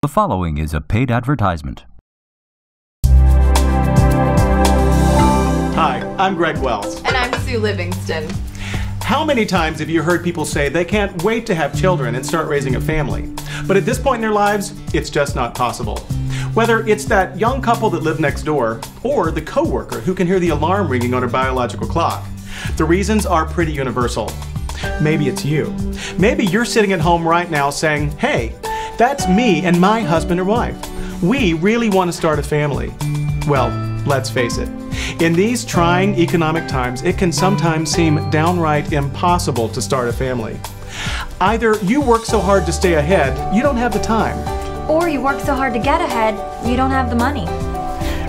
The following is a paid advertisement. Hi, I'm Greg Wells. And I'm Sue Livingston. How many times have you heard people say they can't wait to have children and start raising a family? But at this point in their lives, it's just not possible. Whether it's that young couple that live next door, or the coworker who can hear the alarm ringing on her biological clock, the reasons are pretty universal. Maybe it's you. Maybe you're sitting at home right now saying, hey, that's me and my husband or wife. We really want to start a family. Well, let's face it. In these trying economic times, it can sometimes seem downright impossible to start a family. Either you work so hard to stay ahead, you don't have the time. Or you work so hard to get ahead, you don't have the money.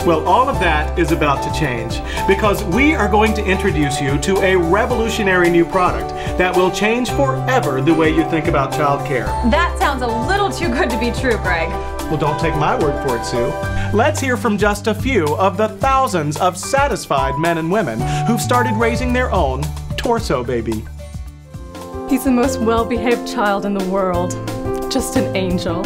Well, all of that is about to change because we are going to introduce you to a revolutionary new product that will change forever the way you think about childcare. That sounds a little too good to be true, Greg. Well, don't take my word for it, Sue. Let's hear from just a few of the thousands of satisfied men and women who've started raising their own torso baby. He's the most well-behaved child in the world. Just an angel.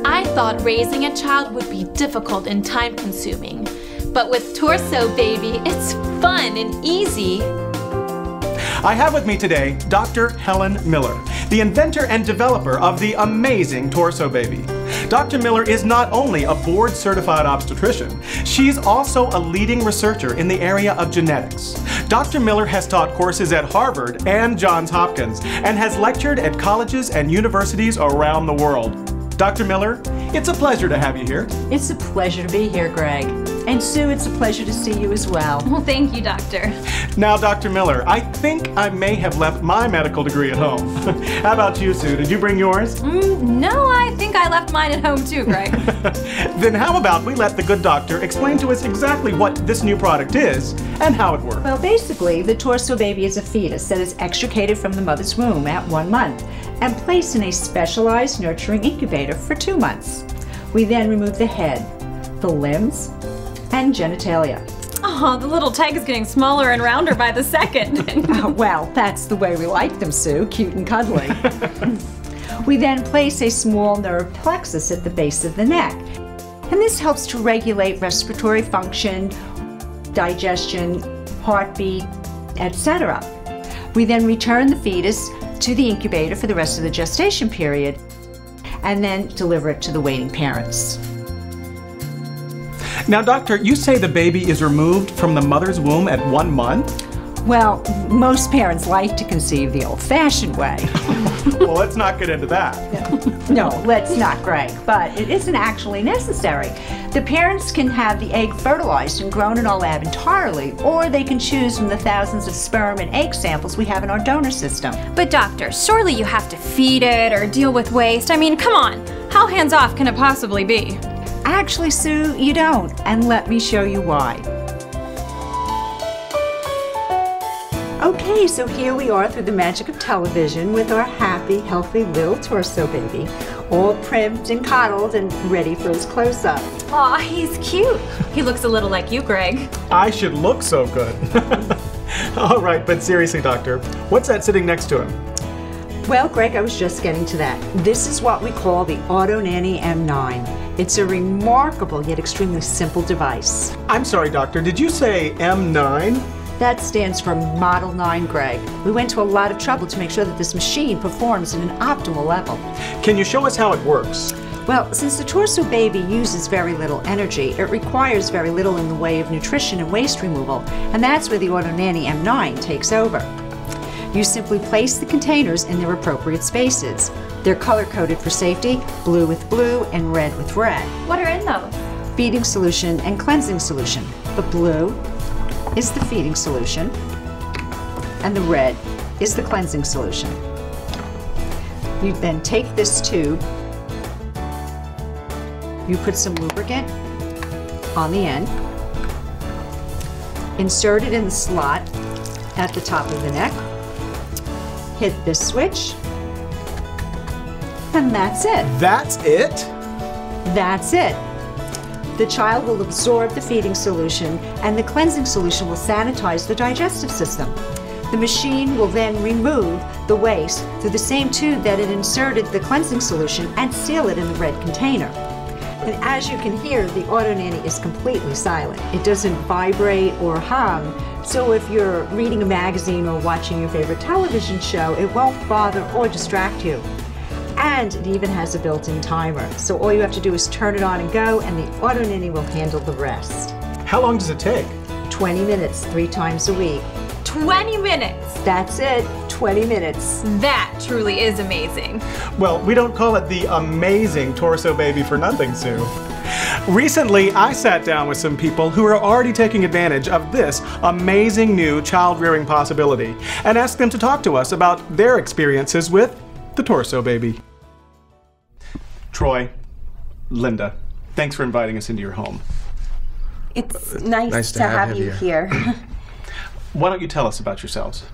I thought raising a child would be difficult and time-consuming. But with Torso Baby, it's fun and easy. I have with me today Dr. Helen Miller, the inventor and developer of the amazing Torso Baby. Dr. Miller is not only a board-certified obstetrician, she's also a leading researcher in the area of genetics. Dr. Miller has taught courses at Harvard and Johns Hopkins and has lectured at colleges and universities around the world. Dr. Miller, it's a pleasure to have you here. It's a pleasure to be here, Greg. And Sue, it's a pleasure to see you as well. Well, thank you, Doctor. Now, Dr. Miller, I think I may have left my medical degree at home. How about you, Sue? Did you bring yours? No, I think I left mine at home too, Greg. Then how about we let the good doctor explain to us exactly what this new product is and how it works. Well, basically, the Torso Baby is a fetus that is extricated from the mother's womb at 1 month and placed in a specialized nurturing incubator for 2 months. We then remove the head, the limbs, and genitalia. Oh, the little tag is getting smaller and rounder by the second. Well, that's the way we like them, Sue, cute and cuddly. We then place a small nerve plexus at the base of the neck. And this helps to regulate respiratory function, digestion, heartbeat, etc. We then return the fetus to the incubator for the rest of the gestation period and then deliver it to the waiting parents. Now, doctor, you say the baby is removed from the mother's womb at 1 month? Well, most parents like to conceive the old-fashioned way. Well, let's not get into that. No, let's not, Greg, but it isn't actually necessary. The parents can have the egg fertilized and grown in our lab entirely, or they can choose from the thousands of sperm and egg samples we have in our donor system. But Doctor, surely you have to feed it or deal with waste. I mean, come on. How hands-off can it possibly be? Actually, Sue, you don't, and let me show you why. Okay, so here we are through the magic of television with our happy, healthy little Torso Baby, all primed and coddled and ready for his close-up. Aw, he's cute. He looks a little like you, Greg. I should look so good. All right, but seriously, doctor, what's that sitting next to him? Well, Greg, I was just getting to that. This is what we call the Auto Nanny M9. It's a remarkable yet extremely simple device. I'm sorry, doctor, did you say M9? That stands for Model 9, Greg. We went to a lot of trouble to make sure that this machine performs at an optimal level. Can you show us how it works? Well, since the Torso Baby uses very little energy, it requires very little in the way of nutrition and waste removal, and that's where the Auto Nanny M9 takes over. You simply place the containers in their appropriate spaces. They're color-coded for safety, blue with blue and red with red. What are in those? Feeding solution and cleansing solution. The blue is the feeding solution, and the red is the cleansing solution. You then take this tube, you put some lubricant on the end, insert it in the slot at the top of the neck, hit this switch, and that's it. That's it? That's it. The child will absorb the feeding solution, and the cleansing solution will sanitize the digestive system. The machine will then remove the waste through the same tube that it inserted the cleansing solution and seal it in the red container. And as you can hear, the Auto Nanny is completely silent. It doesn't vibrate or hum, so if you're reading a magazine or watching your favorite television show, it won't bother or distract you. And it even has a built-in timer, so all you have to do is turn it on and go, and the Auto Nanny will handle the rest. How long does it take? 20 minutes, 3 times a week. 20 minutes! That's it, 20 minutes. That truly is amazing. Well, we don't call it the amazing torso baby for nothing, Sue. Recently, I sat down with some people who are already taking advantage of this amazing new child-rearing possibility and asked them to talk to us about their experiences with the torso baby. Troy, Linda, thanks for inviting us into your home. It's nice to have you here. Why don't you tell us about yourselves?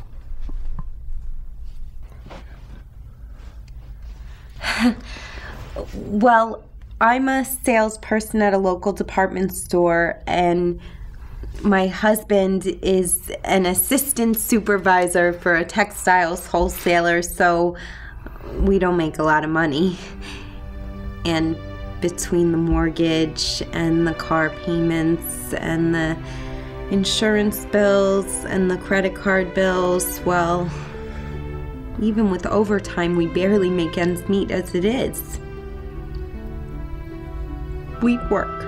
Well, I'm a salesperson at a local department store, and my husband is an assistant supervisor for a textiles wholesaler, so we don't make a lot of money. And between the mortgage and the car payments and the insurance bills and the credit card bills, well, even with overtime, we barely make ends meet as it is. We work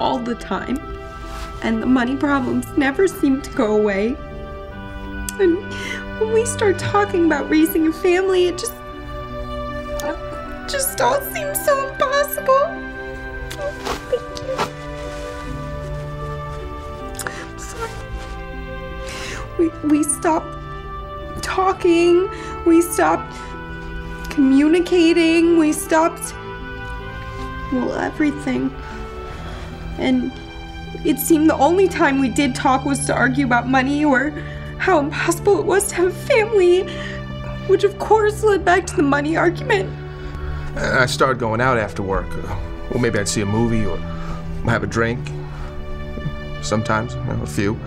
all the time, and the money problems never seem to go away. And when we start talking about raising a family, it just all seems so impossible. Thank you. I'm sorry. We stopped talking, we stopped communicating, we stopped, well, everything. And it seemed the only time we did talk was to argue about money or how impossible it was to have a family, which of course led back to the money argument. And I started going out after work. Well, maybe I'd see a movie or have a drink. Sometimes, a few.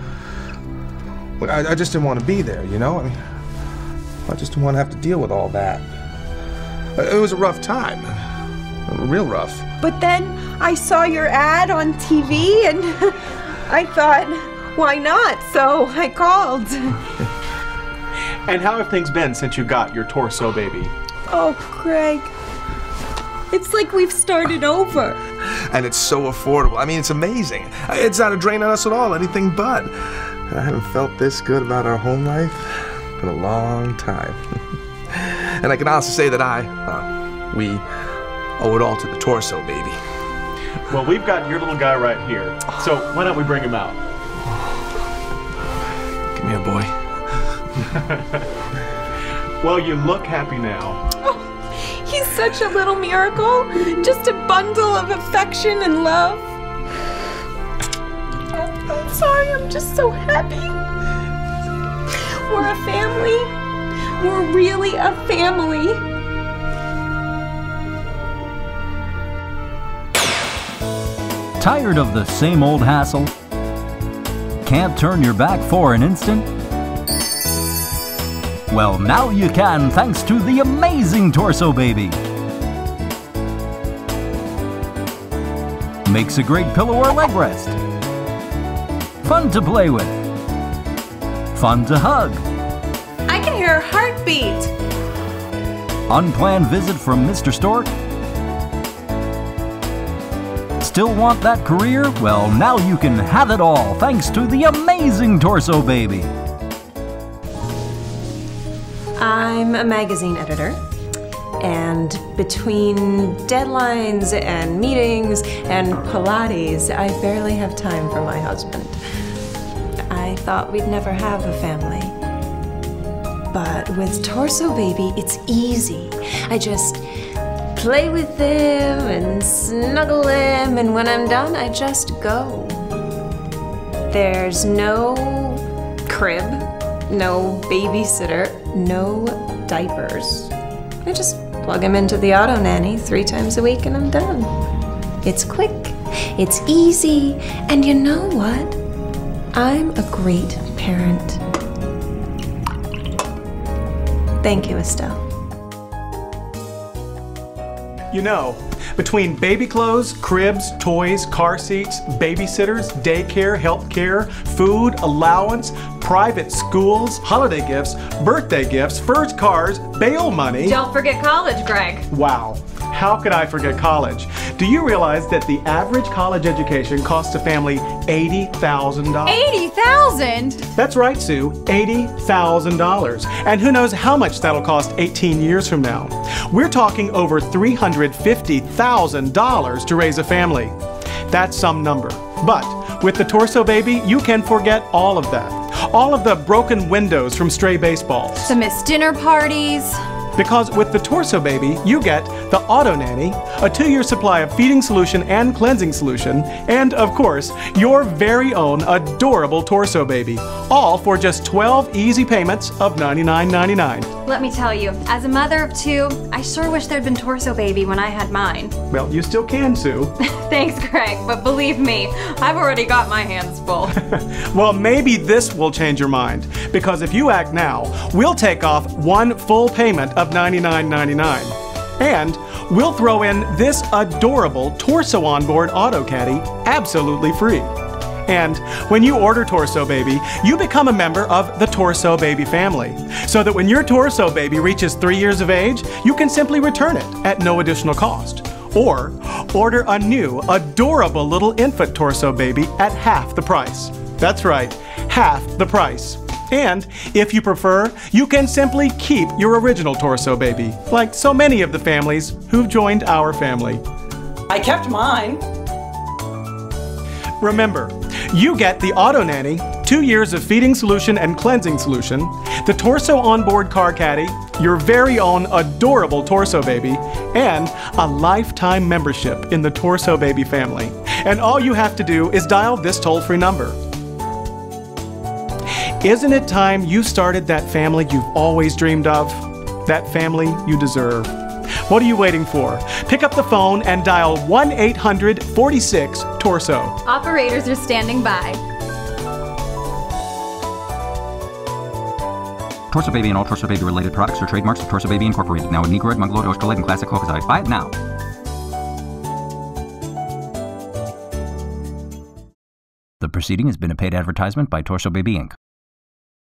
But I just didn't want to be there, you know? I mean, I just didn't want to have to deal with all that. It was a rough time. Real rough. But then I saw your ad on TV and I thought, why not? So I called. And how have things been since you got your torso baby? Oh, Craig. It's like we've started over. And it's so affordable. I mean, it's amazing. It's not a drain on us at all, anything but. I haven't felt this good about our home life in a long time. And I can honestly say that we owe it all to the torso baby. Well, we've got your little guy right here. So why don't we bring him out? Come here, boy. Well, you look happy now. He's such a little miracle, just a bundle of affection and love. I'm sorry, I'm just so happy. We're a family. We're really a family. Tired of the same old hassle? Can't turn your back for an instant? Well, now you can thanks to the amazing torso baby. Makes a great pillow or leg rest. Fun to play with. Fun to hug. I can hear her heartbeat. Unplanned visit from Mr. Stork? Still want that career? Well, now you can have it all thanks to the amazing torso baby. I'm a magazine editor, and between deadlines and meetings and Pilates, I barely have time for my husband. I thought we'd never have a family. But with Torso Baby, it's easy. I just play with him and snuggle him, and when I'm done, I just go. There's no crib, no babysitter, no diapers. I just plug him into the Auto Nanny 3 times a week and I'm done. It's quick, it's easy, and you know what? I'm a great parent. Thank you, Estelle. You know, between baby clothes, cribs, toys, car seats, babysitters, daycare, healthcare, food, allowance, private schools, holiday gifts, birthday gifts, first cars, bail money. Don't forget college, Greg. Wow, how could I forget college? Do you realize that the average college education costs a family $80,000? 80,000? That's right, Sue, $80,000. And who knows how much that'll cost 18 years from now. We're talking over $350,000 to raise a family. That's some number. But with the Torso Baby, you can forget all of that. All of the broken windows from stray baseballs. The missed dinner parties. Because with the Torso Baby, you get the Auto Nanny, a 2-year supply of feeding solution and cleansing solution, and of course, your very own adorable Torso Baby. All for just 12 easy payments of $99.99. Let me tell you, as a mother of 2, I sure wish there'd been Torso Baby when I had mine. Well, you still can, Sue. Thanks, Greg, but believe me, I've already got my hands full. Well, maybe this will change your mind, because if you act now, we'll take off 1 full payment of $99.99. And we'll throw in this adorable Torso Onboard Auto Caddy absolutely free. And when you order Torso Baby, you become a member of the Torso Baby family. So that when your Torso Baby reaches 3 years of age, you can simply return it at no additional cost. Or order a new, adorable little infant Torso Baby at half the price. That's right, half the price. And if you prefer, you can simply keep your original Torso Baby, like so many of the families who've joined our family. I kept mine. Remember, you get the Auto Nanny, 2 years of feeding solution and cleansing solution, the Torso Onboard Car Caddy, your very own adorable Torso Baby, and a lifetime membership in the Torso Baby family. And all you have to do is dial this toll-free number. Isn't it time you started that family you've always dreamed of? That family you deserve. What are you waiting for? Pick up the phone and dial 1-800-46-TORSO. Operators are standing by. Torso Baby and all Torso Baby related products are trademarks of Torso Baby Incorporated. Now in Negroid, Mongoloid, Australite, and Classic Caucasite. Buy it now. The proceeding has been a paid advertisement by Torso Baby Inc.